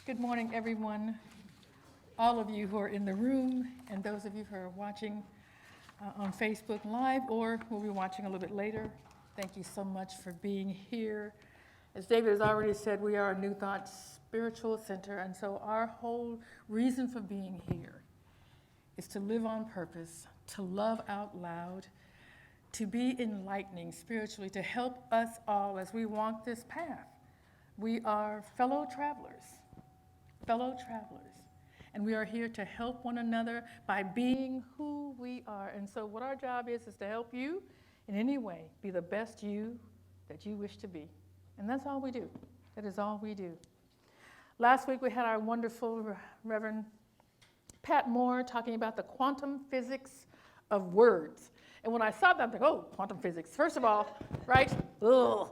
Good morning, everyone. All of you who are in the room and those of you who are watching on Facebook Live or will be watching a little bit later, thank you so much for being here. As David has already said, we are a New Thought Spiritual Center, and so our whole reason for being here is to live on purpose, to love out loud, to be enlightening spiritually, to help us all as we walk this path. We are fellow travelers, and we are here to help one another by being who we are. And so what our job is to help you in any way be the best you that you wish to be. And that's all we do. That is all we do. Last week we had our wonderful Reverend Pat Moore talking about the quantum physics of words. And when I saw that, I'm like, oh, quantum physics. First of all, right? Ugh.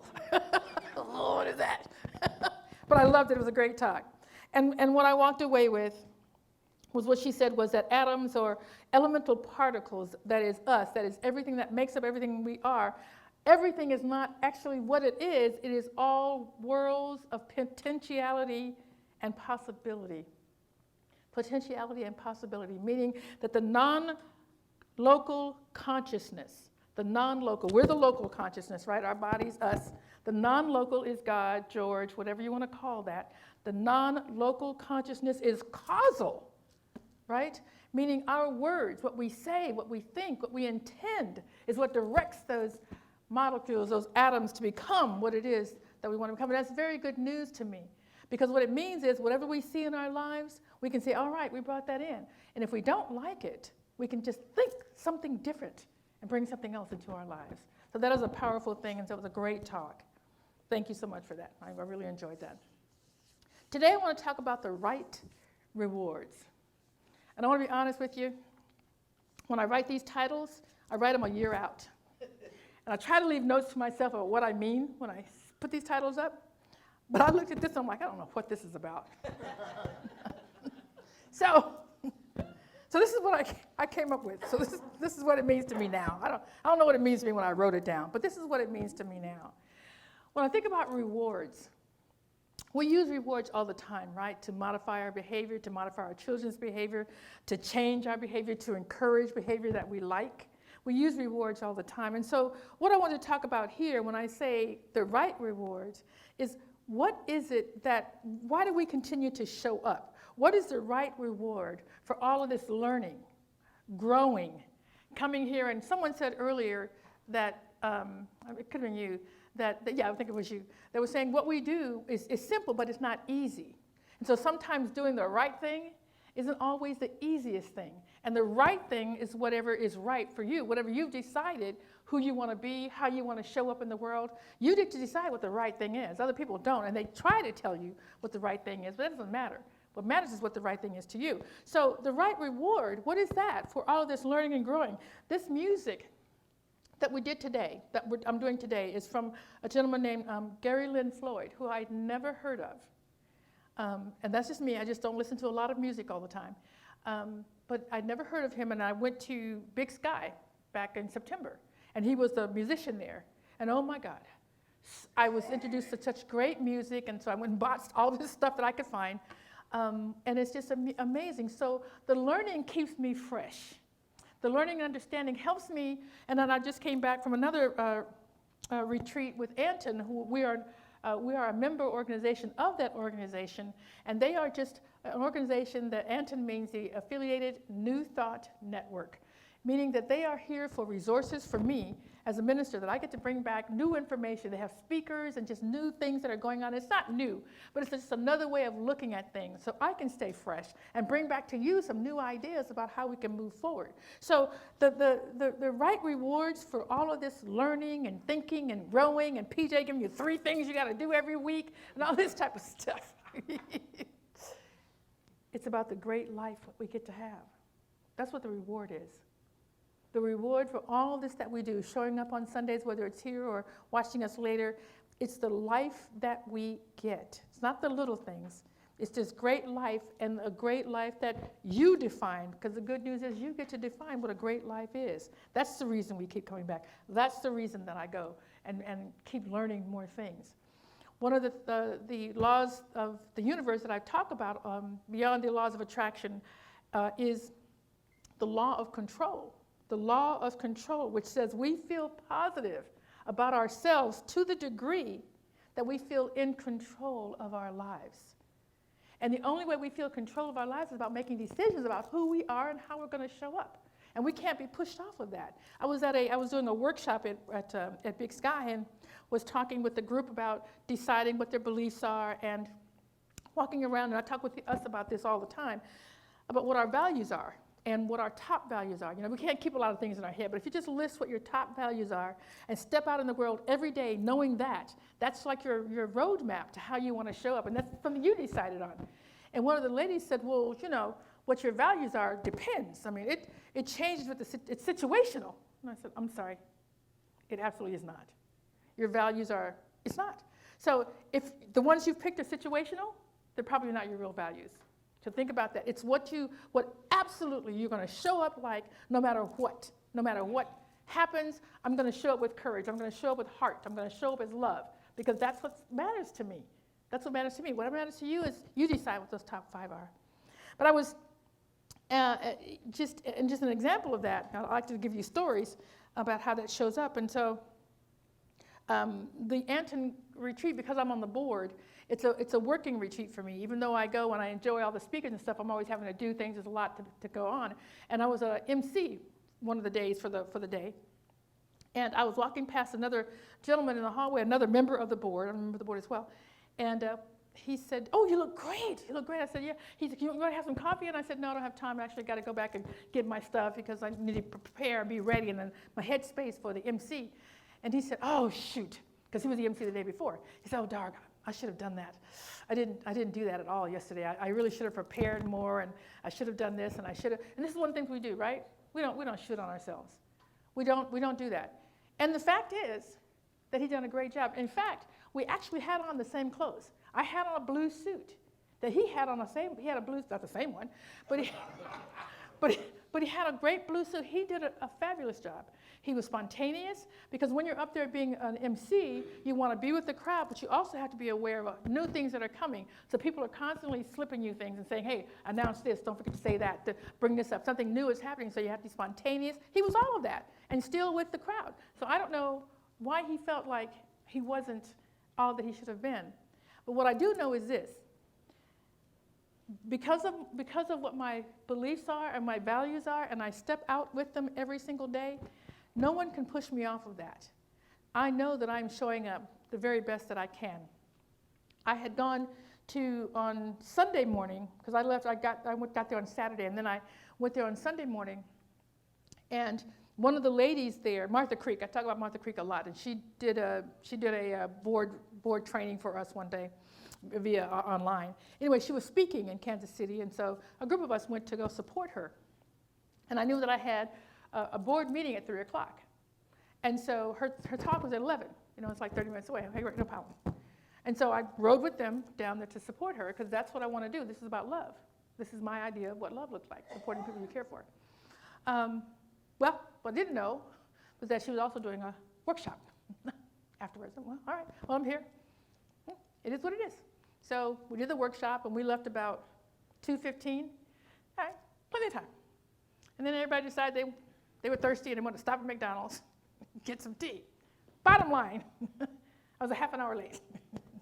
What is that? But I loved it. It was a great talk. And what I walked away with was what she said was that atoms or elemental particles, that is us, that is everything that makes up everything we are, everything is not actually what it is. It is all worlds of potentiality and possibility. Potentiality and possibility, meaning that the non-local consciousness, we're the local consciousness, right? Our body's us. The non-local is God, George, whatever you want to call that. The non-local consciousness is causal, right? Meaning our words, what we say, what we think, what we intend is what directs those molecules, those atoms to become what it is that we want to become. And that's very good news to me, because what it means is whatever we see in our lives, we can say, all right, we brought that in. And if we don't like it, we can just think something different and bring something else into our lives. So that is a powerful thing, and so it was a great talk. Thank you so much for that. I really enjoyed that. Today I want to talk about the right rewards. And I want to be honest with you. When I write these titles, I write them a year out. And I try to leave notes to myself about what I mean when I put these titles up. But I looked at this and I'm like, I don't know what this is about. So this is what I came up with. So this is what it means to me now. I don't know what it means to me when I wrote it down, but this is what it means to me now. When I think about rewards, we use rewards all the time, right? To modify our behavior, to modify our children's behavior, to change our behavior, to encourage behavior that we like. We use rewards all the time. And so what I want to talk about here when I say the right rewards is what is it why do we continue to show up? What is the right reward for all of this learning, growing, coming here? And someone said earlier that, it could have been you, yeah, I think it was you, that was saying what we do is simple, but it's not easy. And so sometimes doing the right thing isn't always the easiest thing. And the right thing is whatever is right for you, whatever you've decided who you want to be, how you want to show up in the world. You get to decide what the right thing is. Other people don't, and they try to tell you what the right thing is, but that doesn't matter. What matters is what the right thing is to you. So the right reward, what is that for all of this learning and growing? This music that we did today, I'm doing today, is from a gentleman named Gary Lynn Floyd, who I'd never heard of. And that's just me. I just don't listen to a lot of music all the time. But I'd never heard of him, and I went to Big Sky back in September, and he was a musician there. And oh my God, I was introduced to such great music, and so I went and bought all this stuff that I could find. And it's just amazing. So the learning keeps me fresh. The learning and understanding helps me. And then I just came back from another retreat with Anton, who we are a member organization of that organization. And they are just an organization that Anton means the Affiliated New Thought Network, meaning that they are here for resources for me as a minister, that I get to bring back new information. They have speakers and just new things that are going on. It's not new, but it's just another way of looking at things so I can stay fresh and bring back to you some new ideas about how we can move forward. So the right rewards for all of this learning and thinking and growing, and PJ giving you 3 things you got to do every week and all this type of stuff. It's about the great life that we get to have. That's what the reward is. The reward for all of this that we do, showing up on Sundays, whether it's here or watching us later, it's the life that we get. It's not the little things. It's this great life, and a great life that you define, because the good news is you get to define what a great life is. That's the reason we keep coming back. That's the reason that I go and keep learning more things. One of the laws of the universe that I talk about beyond the laws of attraction is the law of control. The law of control, which says we feel positive about ourselves to the degree that we feel in control of our lives. And the only way we feel control of our lives is about making decisions about who we are and how we're going to show up. And we can't be pushed off of that. I was doing a workshop at Big Sky and was talking with the group about deciding what their beliefs are and walking around, and I talk with us about this all the time, about what our values are and what our top values are. You know, we can't keep a lot of things in our head, but if you just list what your top values are and step out in the world every day knowing that, that's like your roadmap to how you want to show up, and that's something you decided on. And one of the ladies said, well, you know, what your values are depends. I mean, it changes with it's situational. And I said, I'm sorry, it absolutely is not. Your values are, it's not. So if the ones you've picked are situational, they're probably not your real values. So think about that. It's what absolutely you're going to show up like no matter what. No matter what happens, I'm going to show up with courage. I'm going to show up with heart. I'm going to show up as love because that's what matters to me. That's what matters to me. What matters to you is you decide what those top 5 are. But I was just an example of that. I like to give you stories about how that shows up. And so the Anton retreat, because I'm on the board, it's a working retreat for me. Even though I go and I enjoy all the speakers and stuff, I'm always having to do things. There's a lot to go on. And I was a MC one of the days for the day. And I was walking past another gentleman in the hallway, another member of the board. I'm a member of the board as well. And he said, oh, you look great. You look great. I said, yeah. He said, you want to have some coffee? And I said, no, I don't have time. I actually got to go back and get my stuff because I need to prepare and be ready and then my headspace for the MC. And he said, oh, shoot, because he was the MC the day before. He said, oh, darn, I should have done that. I didn't do that at all yesterday. I really should have prepared more, and I should have done this, and I should have. And this is one of the things we do, right? We don't shoot on ourselves. We don't do that. And the fact is that he done a great job. In fact, we actually had on the same clothes. I had on a blue suit that he had on he had a blue, not the same one, but he had a great blue suit. He did a fabulous job. He was spontaneous because when you're up there being an MC, you want to be with the crowd, but you also have to be aware of new things that are coming. So people are constantly slipping you things and saying, hey, announce this, don't forget to say that, to bring this up. Something new is happening, so you have to be spontaneous. He was all of that and still with the crowd. So I don't know why he felt like he wasn't all that he should have been. But what I do know is this. Because of what my beliefs are and my values are, and I step out with them every single day, no one can push me off of that. I know that I'm showing up the very best that I can. I had gone on Sunday morning, because I got there on Saturday, and then I went there on Sunday morning, and one of the ladies there, Martha Creek, I talk about Martha Creek a lot, and she did a board training for us one day via online. Anyway, she was speaking in Kansas City, and so a group of us went to go support her. And I knew that I had a board meeting at 3 o'clock. And so her talk was at 11. You know, it's like 30 minutes away. Okay, great, no problem. And so I rode with them down there to support her, because that's what I want to do. This is about love. This is my idea of what love looks like, supporting people you care for. Well, what I didn't know was that she was also doing a workshop afterwards. Well, all right, well, I'm here. It is what it is. So we did the workshop, and we left about 2:15. All right, plenty of time. And then everybody decided they were thirsty and they wanted to stop at McDonald's, get some tea. Bottom line, I was a half an hour late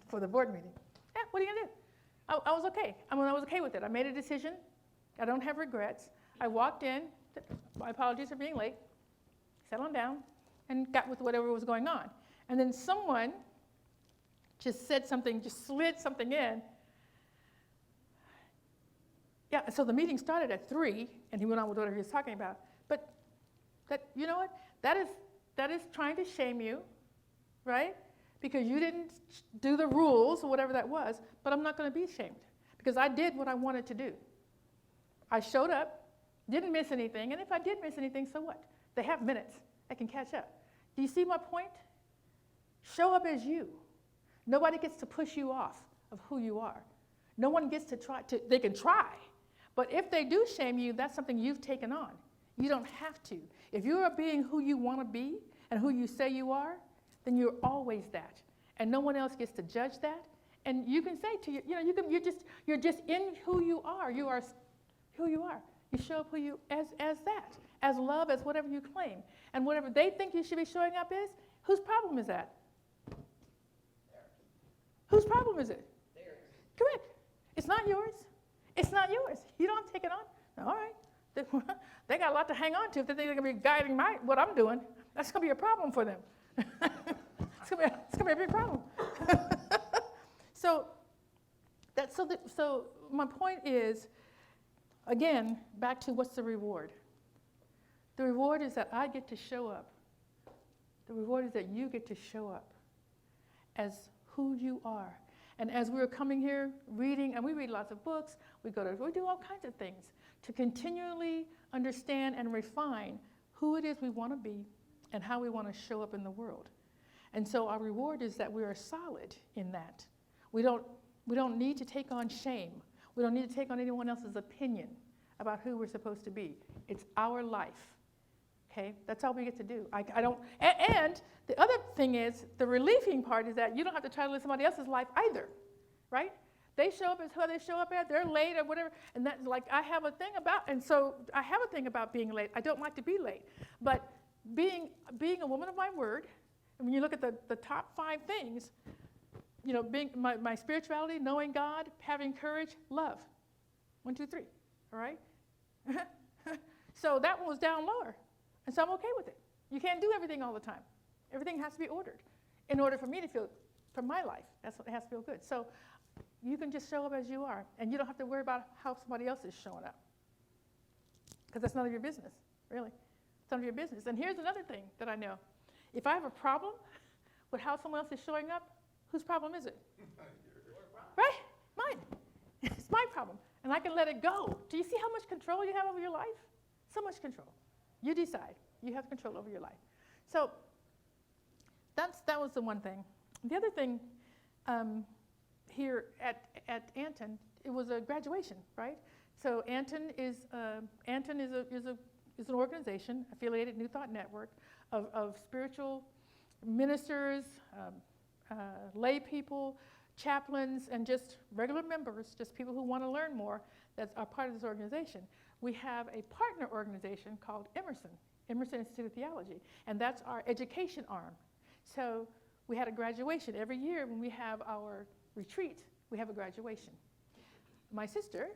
for the board meeting. Yeah, what are you going to do? I was okay. I was okay with it. I made a decision. I don't have regrets. I walked in. My apologies for being late. Sat on down and got with whatever was going on. And then someone just said something, just slid something in. Yeah, so the meeting started at 3, and he went on with whatever he was talking about. But you know what? That is trying to shame you, right? Because you didn't do the rules or whatever that was. But I'm not going to be ashamed because I did what I wanted to do. I showed up, didn't miss anything, and if I did miss anything, so what? They have minutes. I can catch up. Do you see my point? Show up as you. Nobody gets to push you off of who you are. No one gets to try to, they can try. But if they do shame you, that's something you've taken on. You don't have to. If you are being who you want to be and who you say you are, then you're always that. and no one else gets to judge that. And you can say to you're just in who you are. You are who you are. You show up who you as that, as love, as whatever you claim, and whatever they think you should be showing up as. Whose problem is that? Whose problem is it? Theirs. Correct. It's not yours. It's not yours. You don't take it on. All right. They got a lot to hang on to if they think they're going to be guiding what I'm doing. That's going to be a problem for them. It's going to be a big problem. So my point is, again, back to what's the reward? The reward is that I get to show up. The reward is that you get to show up as who you are. And as we were coming here reading, and we read lots of books, we do all kinds of things to continually understand and refine who it is we want to be and how we want to show up in the world. And so our reward is that we are solid in that. We don't need to take on shame. We don't need to take on anyone else's opinion about who we're supposed to be. It's our life. Okay, that's all we get to do. And the other thing is, the relieving part is that you don't have to try to live somebody else's life either, right? They show up as who they show up at. They're late or whatever, and that's like I have a thing about being late. I don't like to be late, but being a woman of my word. And when you look at the top 5 things, being my spirituality, knowing God, having courage, love. 1, 2, 3. All right. So that one was down lower. And so I'm okay with it. You can't do everything all the time. Everything has to be ordered in order for me to feel, for my life, that's what it has to feel good. So you can just show up as you are, and you don't have to worry about how somebody else is showing up. Because that's none of your business, really. It's none of your business. And here's another thing that I know. If I have a problem with how someone else is showing up, whose problem is it? Right? Mine. It's my problem. And I can let it go. Do you see how much control you have over your life? So much control. You decide. You have control over your life. So that was the one thing. The other thing here at Anton, it was a graduation, right? So Anton is an organization, affiliated New Thought Network, of spiritual ministers, lay people, chaplains, and just regular members, just people who want to learn more that are part of this organization. We have a partner organization called Emerson Institute of Theology, and that's our education arm. So we had a graduation. Every year when we have our retreat, we have a graduation. My sister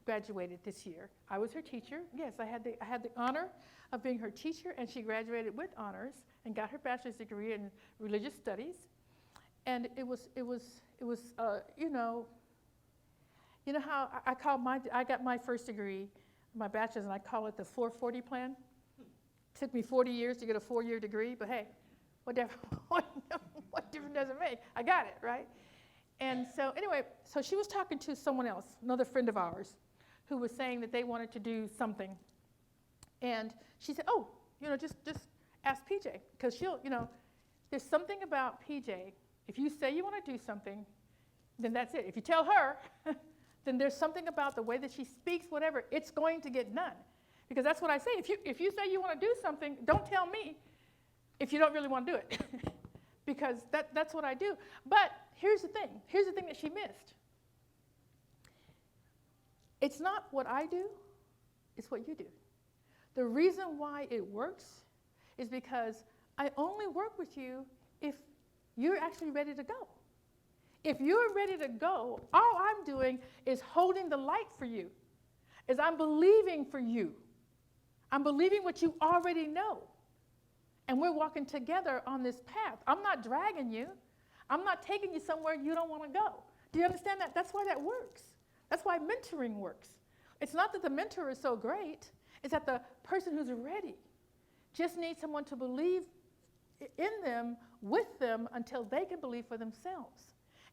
graduated this year. I was her teacher. Yes, I had the honor of being her teacher, and she graduated with honors and got her bachelor's degree in religious studies. And it was you know how I got my first degree, my bachelor's, and I call it the 440 plan. It took me 40 years to get a 4-year degree, but hey, what difference does it make? I got it, right? And so anyway, so she was talking to someone else, another friend of ours, who was saying that they wanted to do something. And she said, oh, just ask PJ, because there's something about PJ. If you say you want to do something, then that's it. If you tell her, then there's something about the way that she speaks, whatever, it's going to get done. Because that's what I say. If you say you want to do something, don't tell me if you don't really want to do it. Because that's what I do. But here's the thing. Here's the thing that she missed. It's not what I do, it's what you do. The reason why it works is because I only work with you if you're actually ready to go. If you're ready to go, all I'm doing is holding the light for you, is I'm believing for you. I'm believing what you already know. And we're walking together on this path. I'm not dragging you. I'm not taking you somewhere you don't want to go. Do you understand that? That's why that works. That's why mentoring works. It's not that the mentor is so great. It's that the person who's ready just needs someone to believe in them, with them, until they can believe for themselves.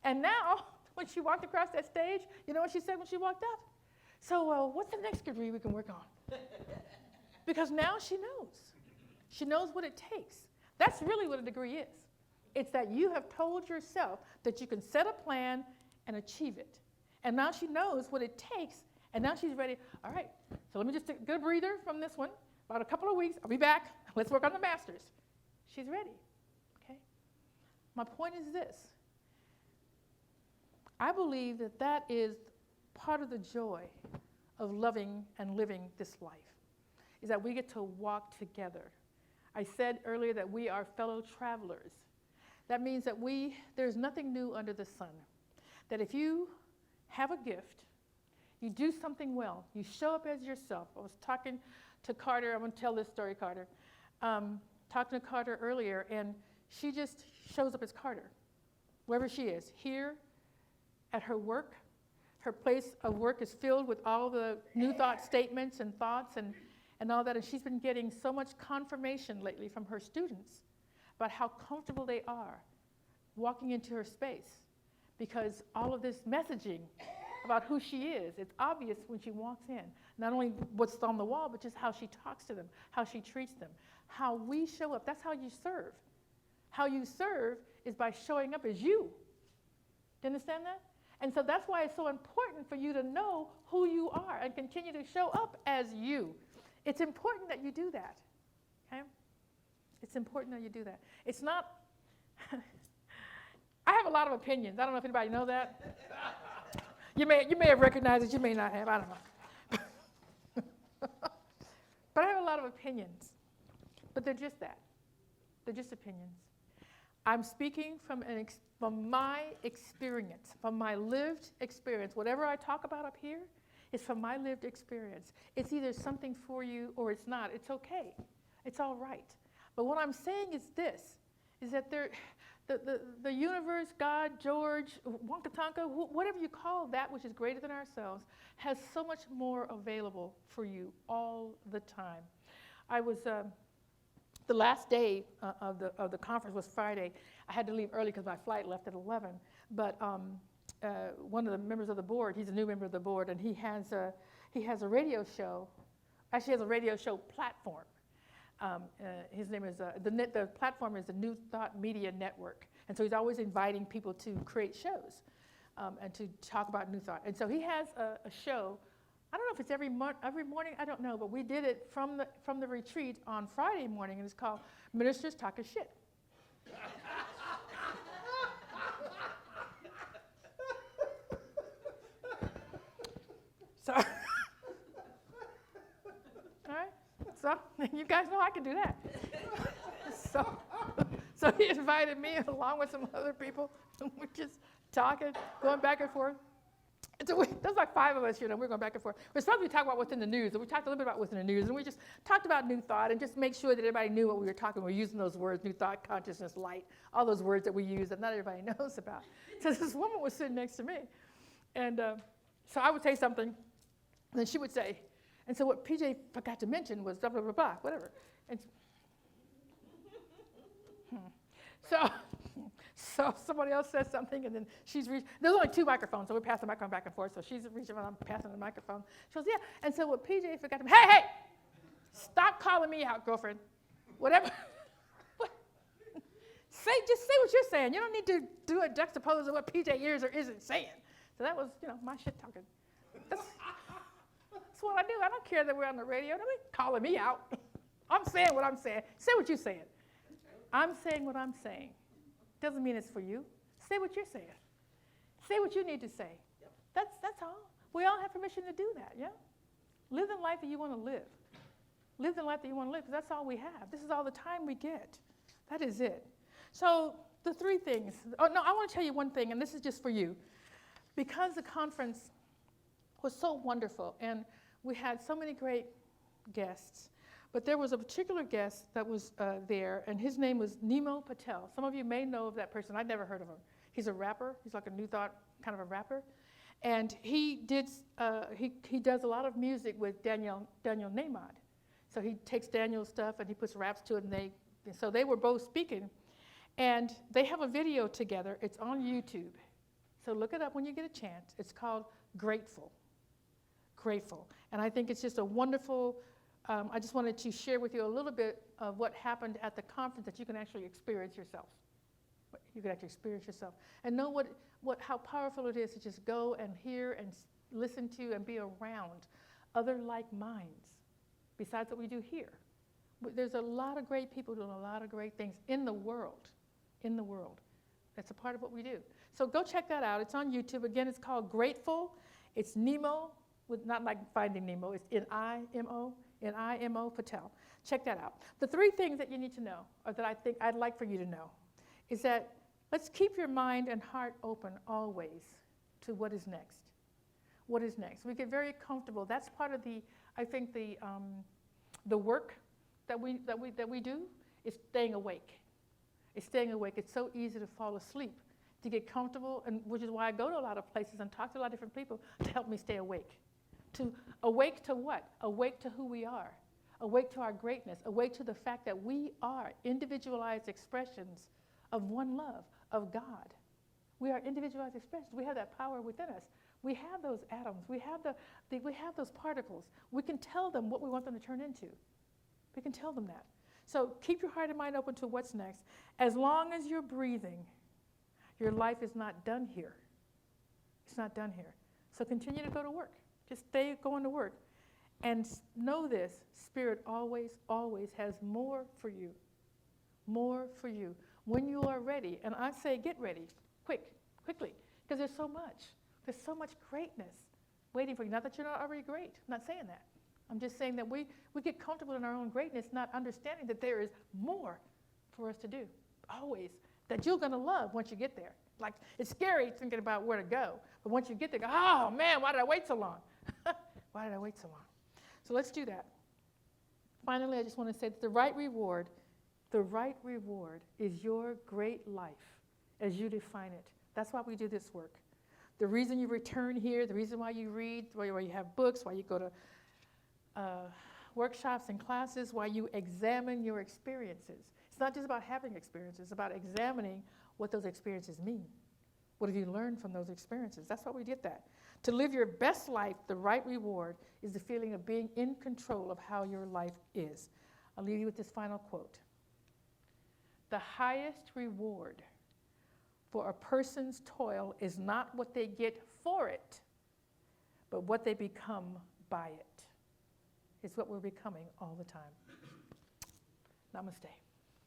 And now, when she walked across that stage, you know what she said when she walked up? So what's the next degree we can work on? Because now she knows. She knows what it takes. That's really what a degree is. It's that you have told yourself that you can set a plan and achieve it. And now she knows what it takes, and now she's ready. All right, so let me just take a good breather from this one. About a couple of weeks, I'll be back. Let's work on the master's. She's ready, okay? my point is this. I believe that that is part of the joy of loving and living this life, is that we get to walk together. I said earlier that we are fellow travelers. That means that there's nothing new under the sun. That if you have a gift, you do something well, you show up as yourself. I was talking to Carter, I'm going to tell this story, Carter. Talking to Carter earlier, and she just shows up as Carter, wherever she is. Here, at her work, her place of work is filled with all the new thought statements and thoughts and all that, and she's been getting so much confirmation lately from her students about how comfortable they are walking into her space, because all of this messaging about who she is, it's obvious when she walks in. Not only what's on the wall, but just how she talks to them, how she treats them, how we show up. That's how you serve. How you serve is by showing up as you. Do you understand that? And so that's why it's so important for you to know who you are and continue to show up as you. It's important that you do that. Okay? It's important that you do that. It's not, I have a lot of opinions. I don't know if anybody knows that. You may have recognized it, you may not have, I don't know. But I have a lot of opinions. But they're just that. They're just opinions. I'm speaking from my experience, from my lived experience. Whatever I talk about up here is from my lived experience. It's either something for you or it's not. It's okay. It's all right. But what I'm saying is this, is that the universe, God, George, Wonka Tonka, whatever you call that which is greater than ourselves, has so much more available for you all the time. I was, the last day of the conference was Friday. I had to leave early because my flight left at 11. But one of the members of the board, he's a new member of the board, and he has a radio show. Actually, has a radio show platform. His name is the platform is the New Thought Media Network, and so he's always inviting people to create shows and to talk about New Thought. And so he has a show. I don't know if it's every morning. I don't know, but we did it from the retreat on Friday morning, and it's called Ministers Talking Shit. So, all right. So you guys know I can do that. So he invited me along with some other people, and we're just talking, going back and forth. And so there's like 5 of us, we're going back and forth. We're supposed to be talking about what's in the news, and we talked a little bit about what's in the news, and we just talked about New Thought and just make sure that everybody knew what we were talking. We're using those words, New Thought, consciousness, light, all those words that we use that not everybody knows about. So this woman was sitting next to me, and so I would say something, and then she would say, and so what PJ forgot to mention was blah, blah, blah, blah, whatever. And so somebody else says something, and then she's reaching. There's only 2 microphones, so we pass the microphone back and forth. So she's reaching, and I'm passing the microphone. She goes, yeah. And so what PJ forgot to, hey, stop calling me out, girlfriend. Whatever. Just say what you're saying. You don't need to do a juxtapose of what PJ is or isn't saying. So that was, my shit talking. That's what I do. I don't care that we're on the radio. Nobody calling me out. I'm saying what I'm saying. Say what you're saying. I'm saying what I'm saying. Doesn't mean it's for you. Say what you're saying. Say what you need to say. Yep. That's all. We all have permission to do that, yeah? Live the life that you want to live. Live the life that you want to live, because that's all we have. This is all the time we get. That is it. So the 3 things. Oh, no, I want to tell you one thing, and this is just for you. Because the conference was so wonderful, and we had so many great guests, but there was a particular guest that was there, and his name was Nemo Patel. Some of you may know of that person. I'd never heard of him. He's a rapper. He's like a New Thought kind of a rapper. And he does a lot of music with Daniel Nahmad. So he takes Daniel's stuff and he puts raps to it, and so they were both speaking. And they have a video together. It's on YouTube. So look it up when you get a chance. It's called Grateful. Grateful. And I think it's just a wonderful, I just wanted to share with you a little bit of what happened at the conference that you can actually experience yourself. You can actually experience yourself. And know how powerful it is to just go and hear and listen to and be around other like minds besides what we do here. There's a lot of great people doing a lot of great things in the world. That's a part of what we do. So go check that out. It's on YouTube. Again, it's called Grateful. It's Nemo, with not like Finding Nemo. It's N-I-M-O Patel. Check that out. The 3 things that you need to know, or that I think I'd like for you to know, is that let's keep your mind and heart open always to what is next. What is next? We get very comfortable. That's part of the work that we do is staying awake. It's staying awake. It's so easy to fall asleep, to get comfortable, and which is why I go to a lot of places and talk to a lot of different people to help me stay awake. To awake to what? Awake to who we are. Awake to our greatness. Awake to the fact that we are individualized expressions of one love, of God. We are individualized expressions. We have that power within us. We have those atoms. We have those particles. We can tell them what we want them to turn into. We can tell them that. So keep your heart and mind open to what's next. As long as you're breathing, your life is not done here. It's not done here. So continue to go to work. Just stay going to work. And know this, Spirit always, always has more for you. More for you. When you are ready, and I say get ready, quickly, because there's so much. There's so much greatness waiting for you. Not that you're not already great. I'm not saying that. I'm just saying that we get comfortable in our own greatness, not understanding that there is more for us to do. Always. That you're going to love once you get there. Like, it's scary thinking about where to go. But once you get there, go, oh, man, why did I wait so long? Why did I wait so long? So let's do that. Finally, I just want to say that the right reward is your great life as you define it. That's why we do this work. The reason you return here, the reason why you read, why you have books, why you go to workshops and classes, why you examine your experiences. It's not just about having experiences, it's about examining what those experiences mean. What have you learned from those experiences? That's why we did that. To live your best life, the right reward is the feeling of being in control of how your life is. I'll leave you with this final quote. The highest reward for a person's toil is not what they get for it, but what they become by it. It's what we're becoming all the time. Namaste.